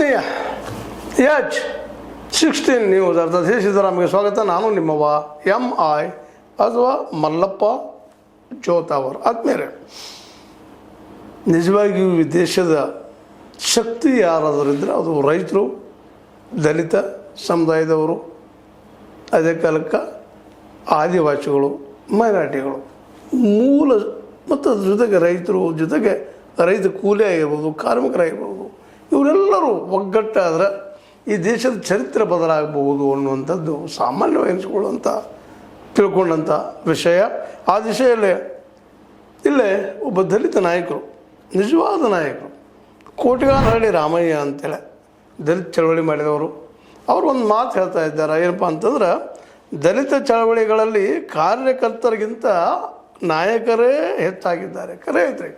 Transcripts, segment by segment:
ಆತ್ಮೀಯ H16 news ಅರ್ಥಾತ್ ಶ್ರೀ ಸಿದ್ದರಾಮಯ್ಯ ಸ್ವಾಗತ. ನಾನು ನಿಮ್ಮವ MI ಅಥವಾ ಮಲ್ಲಪ್ಪ ಜೋತಾವರ್. ಆತ್ಮೀಯರೇ, ನಿಜವಾಗಿಯೂ ಈ ದೇಶದ ಶಕ್ತಿ ಯಾರಾದರಿದ್ದರೆ ಅದು ರೈತರು, ದಲಿತ ಸಮುದಾಯದವರು, ಅದೇ ಕಾಲಕ್ಕೆ ಆದಿವಾಸಿಗಳು, ಮೈನಾರಿಟಿಗಳು, ಮೂಲ ಮತ್ತು ಅದ್ರ ಜೊತೆಗೆ ರೈತರು, ಜೊತೆಗೆ ರೈತ ಕೂಲಿ ಆಗಿರ್ಬೋದು, ಕಾರ್ಮಿಕರಾಗಿರ್ಬೋದು, ಇವರೆಲ್ಲರೂ ಒಗ್ಗಟ್ಟಾದರೆ ಈ ದೇಶದ ಚರಿತ್ರೆ ಬದಲಾಗಬಹುದು ಅನ್ನುವಂಥದ್ದು ಸಾಮಾನ್ಯವಾಗಿ ಎನಿಸ್ಕೊಳ್ಳುವಂಥ ತಿಳ್ಕೊಂಡಂಥ ವಿಷಯ. ಆ ದಿಶೆಯಲ್ಲೇ ಇಲ್ಲೇ ಒಬ್ಬ ದಲಿತ ನಾಯಕರು, ನಿಜವಾದ ನಾಯಕರು, ಕೋಟಿಗಾನಹಳ್ಳಿ ರಾಮಯ್ಯ ಅಂತೇಳಿ ದಲಿತ ಚಳವಳಿ ಮಾಡಿದವರು, ಅವರು ಒಂದು ಮಾತು ಹೇಳ್ತಾ ಇದ್ದಾರೆ. ಏನಪ್ಪ ಅಂತಂದ್ರೆ, ದಲಿತ ಚಳವಳಿಗಳಲ್ಲಿ ಕಾರ್ಯಕರ್ತರಿಗಿಂತ ನಾಯಕರೇ ಹೆಚ್ಚಾಗಿದ್ದಾರೆ. ಕರೆ ಐತ್ರಿ,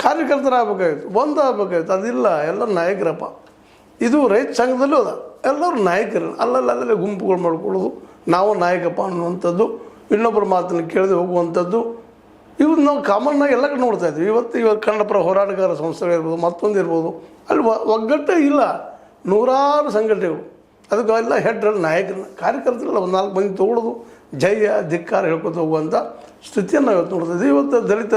ಕಾರ್ಯಕರ್ತರಾಗಬೇಕಾಗಿತ್ತು, ಒಂದಾಗಬೇಕಾಗಿತ್ತು, ಅದಿಲ್ಲ, ಎಲ್ಲರೂ ನಾಯಕರಪ್ಪ. ಇದು ರೈತ ಸಂಘದಲ್ಲೂ ಅದ, ಎಲ್ಲರೂ ನಾಯಕರು. ಅಲ್ಲಲ್ಲಿ ಗುಂಪುಗಳು ಮಾಡ್ಕೊಳ್ಳೋದು, ನಾವು ನಾಯಕಪ್ಪ ಅನ್ನುವಂಥದ್ದು, ಇನ್ನೊಬ್ಬರ ಮಾತನ್ನು ಕೇಳದೆ ಹೋಗುವಂಥದ್ದು, ಇವು ನಾವು ಕಾಮನ್ನಾಗಿ ಎಲ್ಲ ಕಡೆ ನೋಡ್ತಾ ಇದ್ವಿ. ಇವತ್ತು ಕನ್ನಡಪರ ಹೋರಾಟಗಾರ ಸಂಸ್ಥೆಗಳಿರ್ಬೋದು, ಮತ್ತೊಂದು ಇರ್ಬೋದು, ಅಲ್ಲಿ ಒಗ್ಗಟ್ಟೇ ಇಲ್ಲ. ನೂರಾರು ಸಂಘಟನೆಗಳು, ಅದಕ್ಕೆಲ್ಲ ಹೆಡ್ರಲ್ಲಿ ನಾಯಕರನ್ನ, ಕಾರ್ಯಕರ್ತರೆಲ್ಲ ಒಂದು 4 ಮಂದಿ ತೊಗೊಳ್ಳೋದು, ಜಯ ಧಿಕ್ಕಾರ ಹೇಳ್ಕೊತ ಹೋಗುವಂಥ ಸ್ಥಿತಿಯನ್ನು ನಾವು ಇವತ್ತು ನೋಡ್ತಾ ಇದ್ದೀವಿ. ಇವತ್ತು ದಲಿತ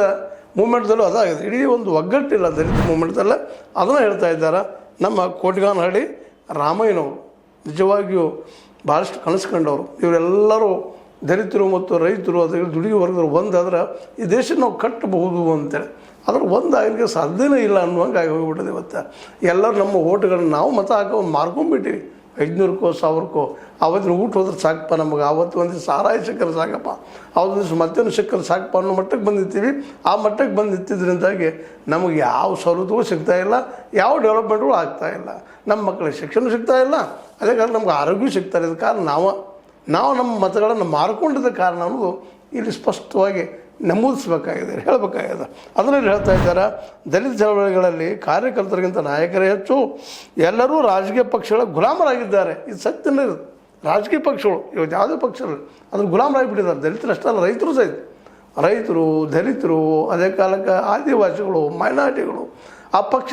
ಮೂಮೆಂಟ್ದಲ್ಲೂ ಅದಾಗಿದೆ. ಇಡೀ ಒಂದು ಒಗ್ಗಟ್ಟಿಲ್ಲ ದಲಿತ ಮೂಮೆಂಟ್ದಲ್ಲೇ, ಅದನ್ನು ಹೇಳ್ತಾ ಇದ್ದಾರೆ ನಮ್ಮ ಕೋಟಿಗಾನಹಳ್ಳಿ ರಾಮಯ್ಯನವರು. ನಿಜವಾಗಿಯೂ ಭಾಳಷ್ಟು ಕನಸು ಕಂಡವರು. ಇವರೆಲ್ಲರೂ ದಲಿತರು ಮತ್ತು ರೈತರು, ಅದರಲ್ಲಿ ದುಡಿಯುವ ವರ್ಗದವರು ಒಂದಾದ್ರೆ ಈ ದೇಶ ನಾವು ಕಟ್ಟಬಹುದು ಅಂತೇಳಿ, ಅದ್ರ ಒಂದಾಗಲಿಕ್ಕೆ ಸಾಧ್ಯನೇ ಇಲ್ಲ ಅನ್ನುವಂಗೆ ಆಗಿ ಹೋಗ್ಬಿಟ್ಟದೆ. ಇವತ್ತು ಎಲ್ಲರೂ ನಮ್ಮ ಓಟ್ಗಳನ್ನ ನಾವು ಮತ ಹಾಕೋ ಮಾರ್ಕೊಂಡ್ಬಿಟ್ಟಿವಿ. 500ಕ್ಕೋ 1000ಕ್ಕೋ ಆವತ್ತಿನ ಊಟ ಹೋದ್ರೆ ಸಾಕಪ್ಪ, ನಮಗೆ ಆವತ್ತು ಒಂದು ಸಾರಾಯಿ ಸಿಕ್ಕರೆ ಸಾಕಪ್ಪ, ಅವತ್ತು ದಿವಸ ಮತ್ತೊಂದು ಸಿಕ್ಕರೆ ಸಾಕಪ್ಪ ಅನ್ನೋ ಮಟ್ಟಕ್ಕೆ ಬಂದಿರ್ತೀವಿ. ಆ ಮಟ್ಟಕ್ಕೆ ಬಂದು ನಿಂತಿದ್ರಿಂದಾಗಿ ನಮಗೆ ಯಾವ ಸವಲತ್ತುಗಳು ಸಿಗ್ತಾಯಿಲ್ಲ, ಯಾವ ಡೆವಲಪ್ಮೆಂಟ್ಗಳು ಆಗ್ತಾಯಿಲ್ಲ, ನಮ್ಮ ಮಕ್ಕಳಿಗೆ ಶಿಕ್ಷಣ ಸಿಗ್ತಾಯಿಲ್ಲ, ಅದೇ ಕಾರಣ ನಮ್ಗೆ ಆರೋಗ್ಯ ಸಿಗ್ತಾ ಇದ್ದ ಕಾರಣ ನಾವು ನಮ್ಮ ಮತಗಳನ್ನು ಮಾರ್ಕೊಂಡಿದ್ದ ಕಾರಣ ಅನ್ನೋದು ಇಲ್ಲಿ ಸ್ಪಷ್ಟವಾಗಿ ನಮೂದಿಸಬೇಕಾಗಿದೆ, ಹೇಳಬೇಕಾಗಿದೆ. ಅದರಲ್ಲಿ ಹೇಳ್ತಾ ಇದ್ದಾರೆ, ದಲಿತ ಚಳವಳಿಗಳಲ್ಲಿ ಕಾರ್ಯಕರ್ತರಿಗಿಂತ ನಾಯಕರೇ ಹೆಚ್ಚು, ಎಲ್ಲರೂ ರಾಜಕೀಯ ಪಕ್ಷಗಳ ಗುಲಾಮರಾಗಿದ್ದಾರೆ. ಇದು ಸತ್ಯನೇ ಇರುತ್ತೆ. ರಾಜಕೀಯ ಪಕ್ಷಗಳು ಇವತ್ತು ಯಾವುದೇ ಪಕ್ಷಗಳು ಅದ್ರ ಗುಲಾಮರಾಗಿಬಿಟ್ಟಿದ್ದಾರೆ. ದಲಿತರು ಅಷ್ಟೇ ಅಲ್ಲ, ರೈತರು ಸಹಿತ, ರೈತರು, ದಲಿತರು, ಅದೇ ಕಾಲಕ್ಕೆ ಆದಿವಾಸಿಗಳು, ಮೈನಾರಿಟಿಗಳು, ಆ ಪಕ್ಷ